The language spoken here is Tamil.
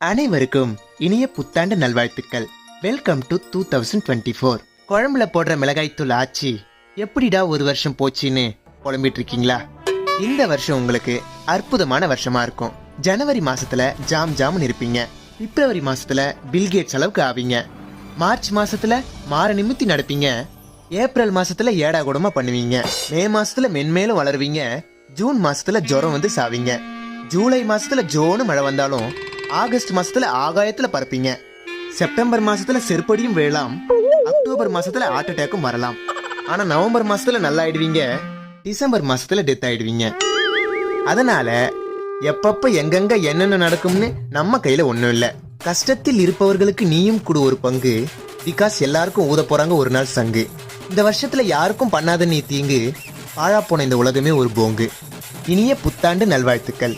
அனைவருக்கும் இனிய புத்தாண்டு நல்வாழ்த்துக்கள். Welcome to 2024. குழம்புல போடுற மிளகாய்த்தூள் ஆச்சி எப்படிடா ஒரு வருஷம் போச்சுன்னு புலம்பிட்டு இருக்கீங்களா? இந்த வருஷம் உங்களுக்கு அற்புதமான வருஷமா இருக்கும். ஜனவரி மாசத்துல ஜாம் ஜாம்னு இருப்பீங்க. பிப்ரவரி மாசத்துல பில்கேட்ஸ் அளவுக்கு ஆவீங்க. மார்ச் மாசத்துல மாற நிமித்தி நடப்பீங்க. ஏப்ரல் மாசத்துல ஏடா கூடமா பண்ணுவீங்க. மே மாசத்துல மென்மேலும் வளருவீங்க. ஜூன் மாசத்துல ஜுரம் வந்து சாவீங்க. ஜூலை மாசத்துல ஜோனு மழை வந்தாலும் ஆகஸ்ட் மாசத்துல ஆகாயத்துல பறப்பீங்க. செப்டம்பர் மாசத்துல செருப்படியும் வேளாம். அக்டோபர் மாசத்துல ஹார்ட் அட்டாக்கும் வரலாம். ஆனா நவம்பர் மாசத்துல நல்லா ஆயிடுவீங்க. டிசம்பர் மாசத்துல டெத் ஆயிடுவீங்க. அதனால எப்பப்ப எங்கெங்க என்னென்ன நடக்கும்னு நம்ம கையில ஒண்ணும் இல்ல. கஷ்டத்தில் இருப்பவர்களுக்கு நீயும் கொடு ஒரு பங்கு. பிகாஸ் எல்லாருக்கும் ஊத போறாங்க ஒரு நாள் சங்கு. இந்த வருஷத்துல யாருக்கும் பண்ணாத நீ தீங்கு. பாழா போன இந்த உலகமே ஒரு போங்கு. இனிய புத்தாண்டு நல்வாழ்த்துக்கள்.